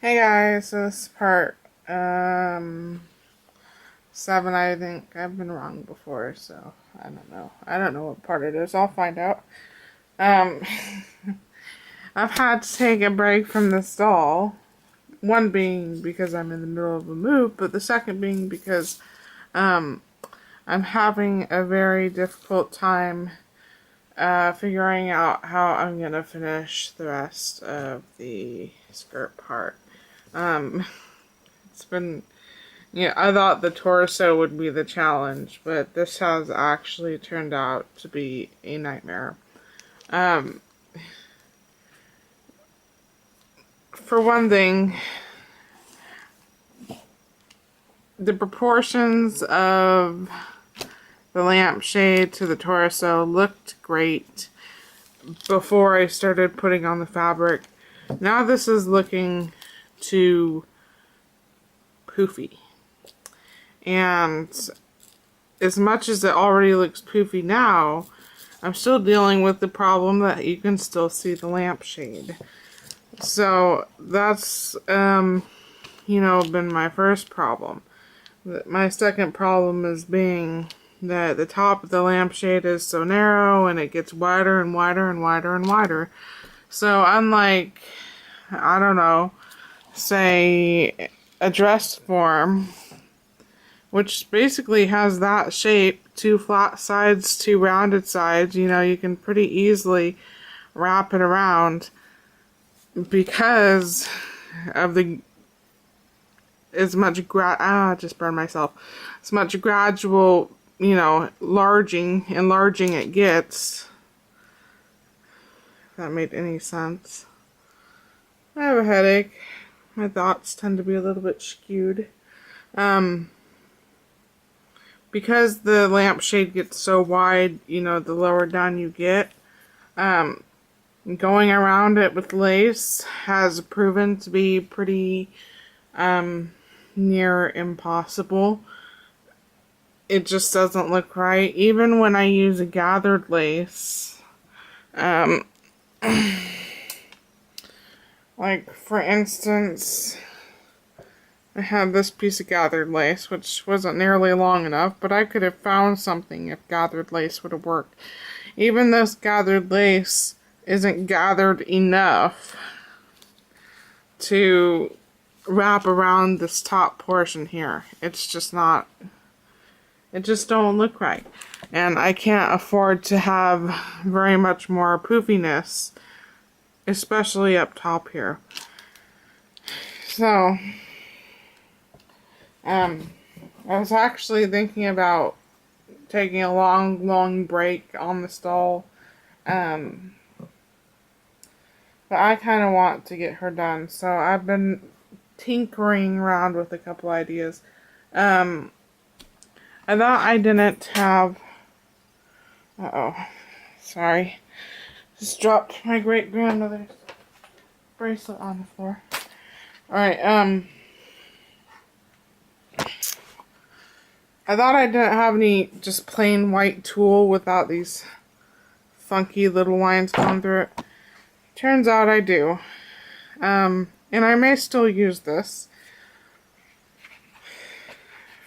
Hey guys, so this is part 7. I think I've been wrong before, so I don't know. I don't know what part it is. I'll find out. Um, I've had to take a break from this doll. One being because I'm in the middle of a move, but the second being because um, I'm having a very difficult time figuring out how I'm gonna finish the rest of the skirt part. Um, it's been Yeah, I thought the torso would be the challenge, but this has actually turned out to be a nightmare. Um, for one thing, the proportions of the lampshade to the torso looked great before I started putting on the fabric. Now this is looking too poofy. And as much as it already looks poofy now, I'm still dealing with the problem that you can still see the lampshade. So that's, been my first problem. My second problem is being that the top of the lampshade is so narrow and it gets wider and wider and wider and wider. So unlike, I don't know, say a dress form, which basically has that shape, 2 flat sides, 2 rounded sides, you can pretty easily wrap it around because of the as much just burned myself. As much gradual, enlarging it gets. If that made any sense. I have a headache. My thoughts tend to be a little bit skewed. Because the lampshade gets so wide, the lower down you get, going around it with lace has proven to be pretty near impossible. It just doesn't look right. Even when I use a gathered lace, like for instance, I had this piece of gathered lace, which wasn't nearly long enough, but I could have found something if gathered lace would have worked. Even this gathered lace isn't gathered enough to wrap around this top portion here. It's just not, it just don't look right. And I can't afford to have very much more poofiness, especially up top here. So, I was actually thinking about taking a long break on the stall. But I kind of want to get her done, so I've been tinkering around with a couple ideas. I thought I didn't have... Sorry. Just dropped my great-grandmother's bracelet on the floor. Alright, I thought I didn't have any just plain white tulle without these funky little lines going through it. Turns out I do. And I may still use this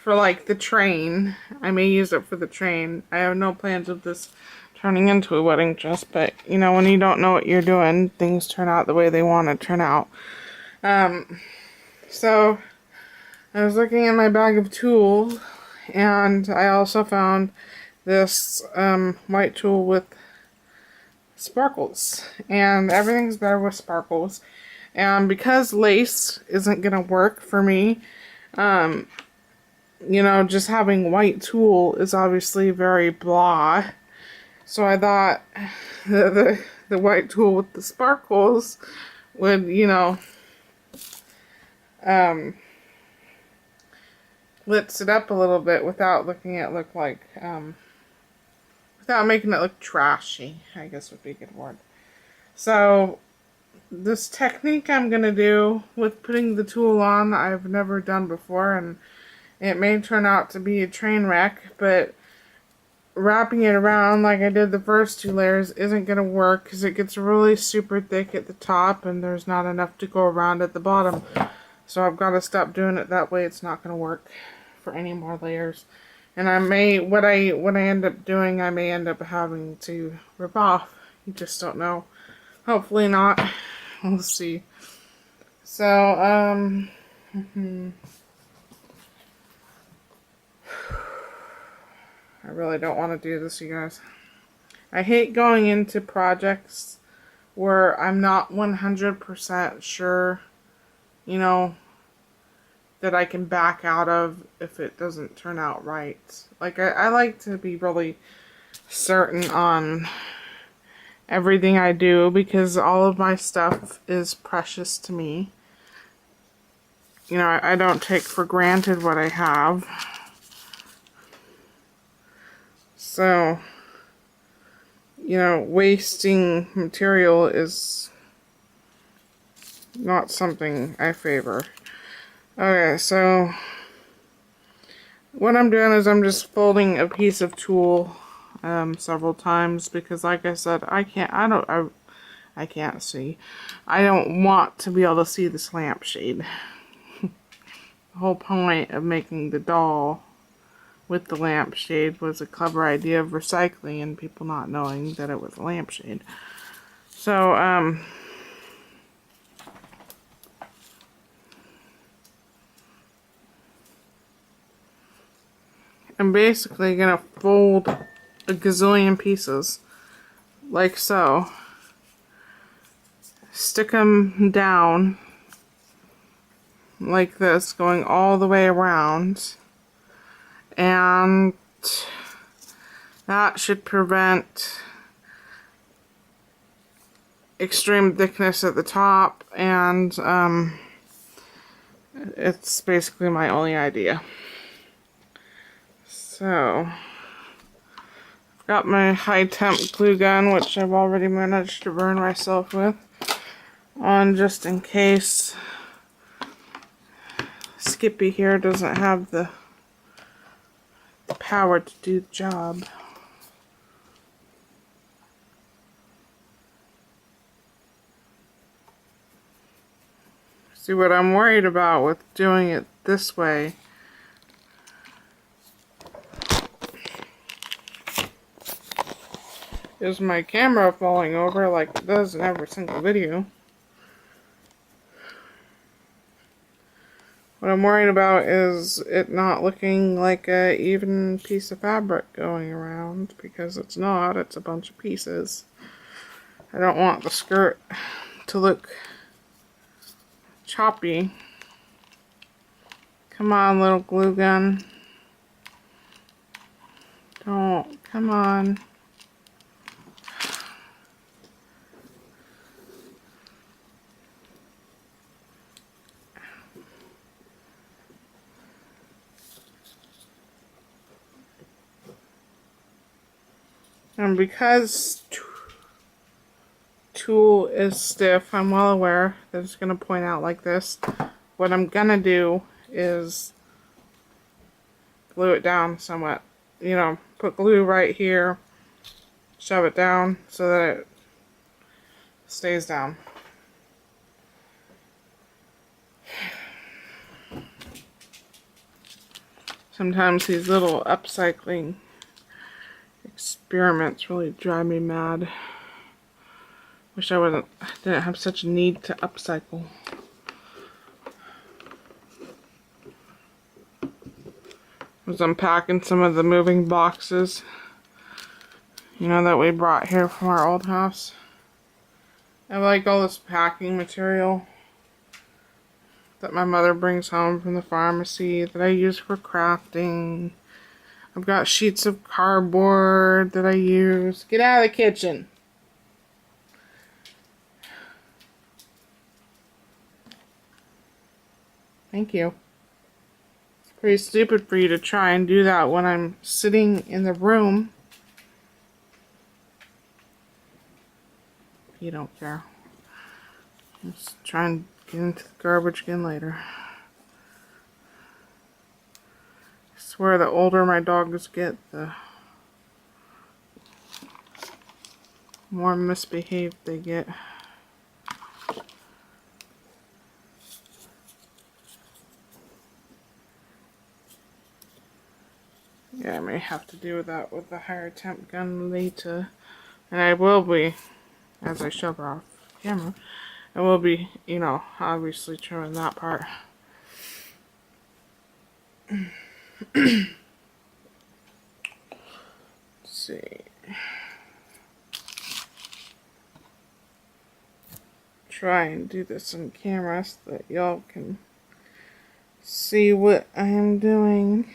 for like the train. I may use it for the train. I have no plans of this turning into a wedding dress, but when you don't know what you're doing, things turn out the way they want to turn out. So I was looking in my bag of tools, and I also found this white tulle with sparkles, and everything's better with sparkles. And because lace isn't gonna work for me, just having white tulle is obviously very blah. So I thought the white tulle with the sparkles would, litz it up a little bit without without making it look trashy, I guess would be a good word. So, this technique I'm going to do with putting the tulle on, I've never done before, and it may turn out to be a train wreck, but wrapping it around like I did the first 2 layers isn't going to work because it gets really super thick at the top and there's not enough to go around at the bottom. So I've got to stop doing it that way. It's not going to work for any more layers. And I may, what I end up doing, I may end up having to rip off. You just don't know. Hopefully not. We'll see. So, I really don't want to do this, you guys. I hate going into projects where I'm not 100% sure, you know, that I can back out of if it doesn't turn out right. Like, I like to be really certain on everything I do because all of my stuff is precious to me. You know, I don't take for granted what I have. So, you know, wasting material is not something I favor. Okay, so what I'm doing is I'm just folding a piece of tulle several times because, like I said, I can't see. I don't want to be able to see this lampshade. The whole point of making the doll with the lampshade was a clever idea of recycling and people not knowing that it was a lampshade. So, I'm basically gonna fold a gazillion pieces, like so. Stick them down, like this, going all the way around. And that should prevent extreme thickness at the top, and it's basically my only idea. So, I've got my high temp glue gun, which I've already managed to burn myself with, on just in case Skippy here doesn't have the power to do the job. See, what I'm worried about with doing it this way is my camera falling over like it does in every single video. What I'm worried about is it not looking like a even piece of fabric going around, because it's not, it's a bunch of pieces. I don't want the skirt to look choppy. Come on, little glue gun. Don't, come on. And because tulle is stiff, I'm well aware that it's going to point out like this. What I'm going to do is glue it down somewhat. You know, put glue right here, shove it down so that it stays down. Sometimes these little upcycling experiments really drive me mad. Wish I didn't have such a need to upcycle. I was unpacking some of the moving boxes, you know, that we brought here from our old house. I like all this packing material that my mother brings home from the pharmacy that I use for crafting. I've got sheets of cardboard that I use. Get out of the kitchen. Thank you. It's pretty stupid for you to try and do that when I'm sitting in the room. You don't care. Just try and get into the garbage again later. I swear the older my dogs get, the more misbehaved they get. Yeah, I may have to do that with the higher temp gun later. And I will be, as I show her off camera, I will be, you know, obviously trimming that part. Let's see. Try and do this on camera so that y'all can see what I am doing.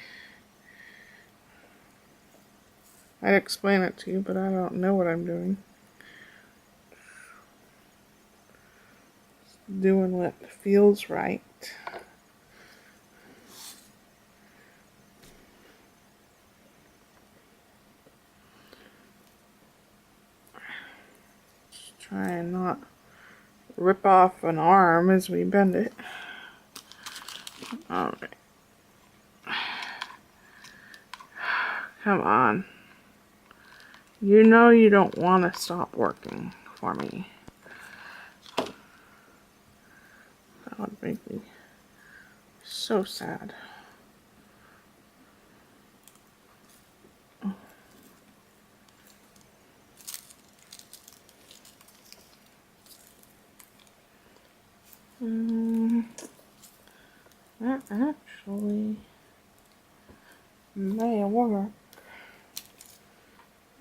I'd explain it to you, but I don't know what I'm doing. Just doing what feels right. Just try and not rip off an arm as we bend it. Alright. Come on. You know you don't want to stop working for me. That would make me so sad. That actually may work.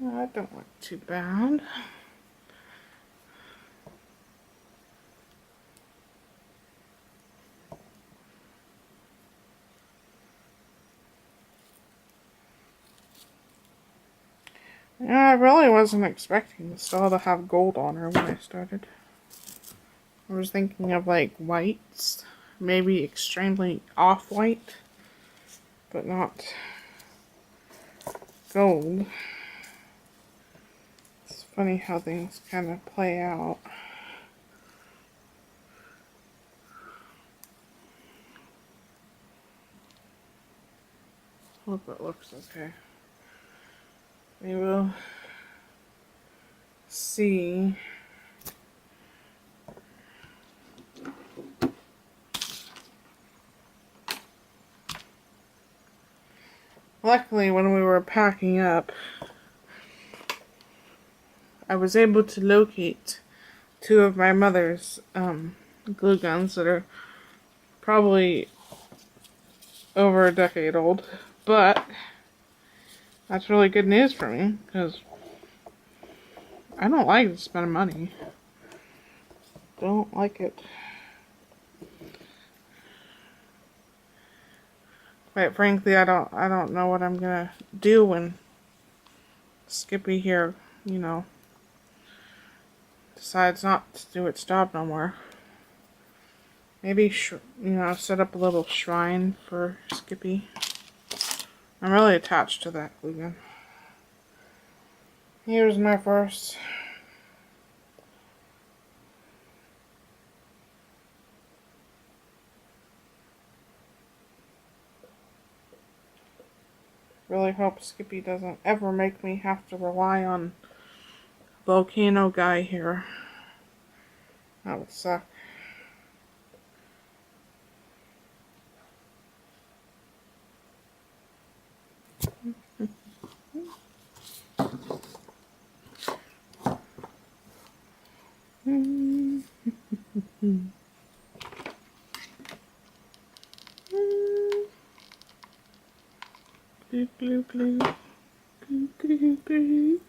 That don't look too bad. Yeah, I really wasn't expecting this doll to have gold on her when I started. I was thinking of like whites, maybe extremely off-white, but not gold. It's funny how things kind of play out. Hope it looks okay. We will see. Luckily, when we were packing up, I was able to locate two of my mother's glue guns that are probably over a decade old, but that's really good news for me because I don't like to spend money. Don't like it. Quite frankly, I don't know what I'm gonna do when Skippy here, you know, decides not to do its job no more. Maybe, you know, set up a little shrine for Skippy. I'm really attached to that glue gun. Here's my first. Really hope Skippy doesn't ever make me have to rely on Volcano Guy here. That would suck. Glue, glue, glue. Glue, glue, glue.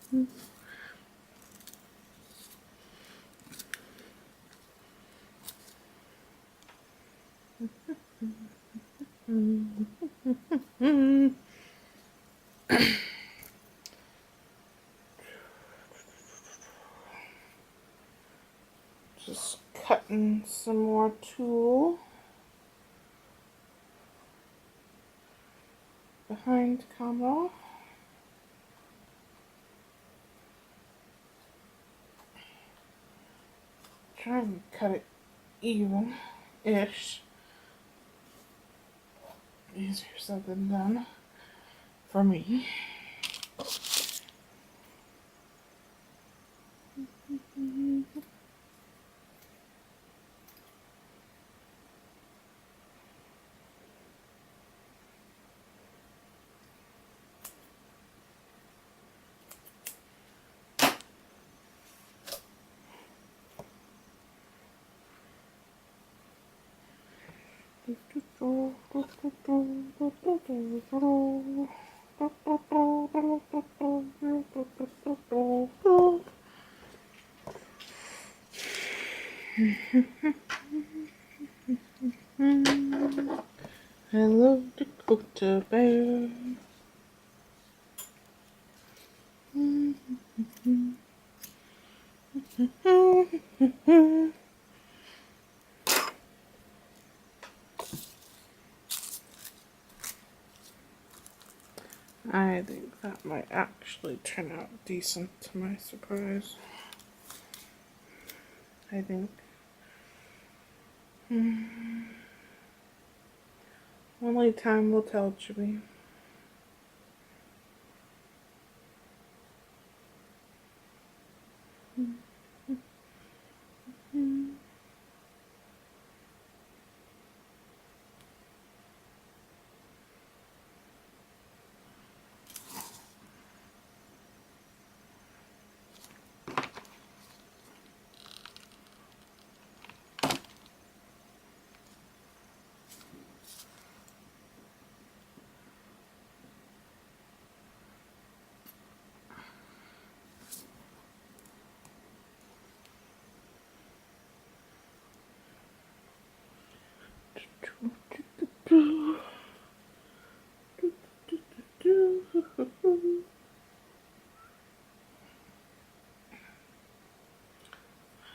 Just cutting some more tulle behind camera. Trying to cut it even-ish. Easier said than done for me. Hello, Dakota Bear. I think that might actually turn out decent to my surprise. I think. Only time will tell, Chibi.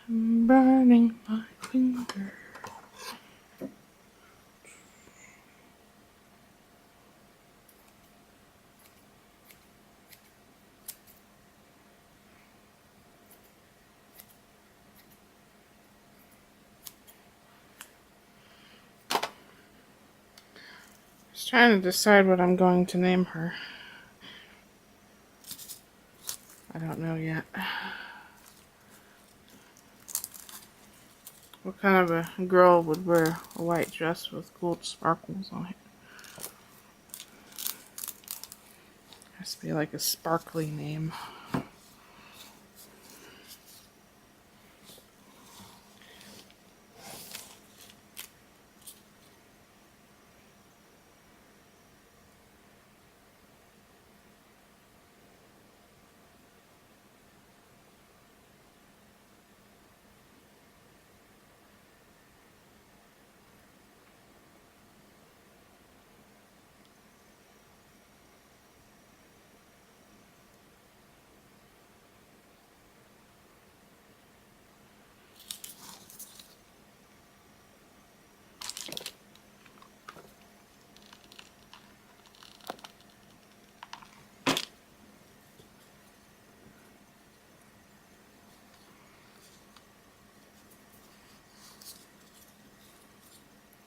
I'm burning my finger. Just trying to decide what I'm going to name her. I don't know yet. What kind of a girl would wear a white dress with gold sparkles on it? Has to be like a sparkly name.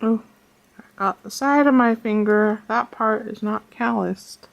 Oh, I got the side of my finger. That part is not calloused.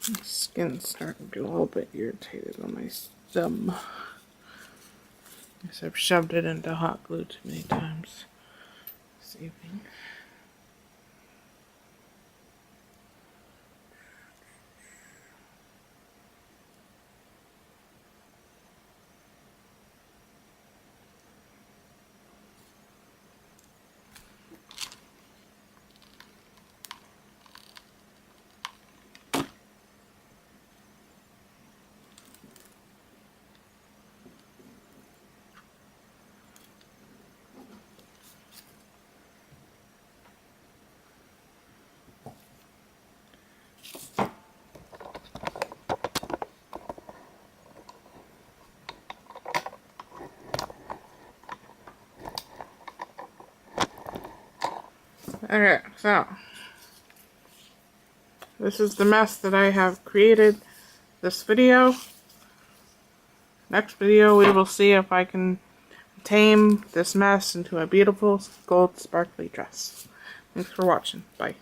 My skin's starting to get a little bit irritated on my thumb. Guess I've shoved it into hot glue too many times this evening. Okay, so this is the mess that I have created this video. Next video we will see if I can tame this mess into a beautiful gold sparkly dress. Thanks for watching. Bye.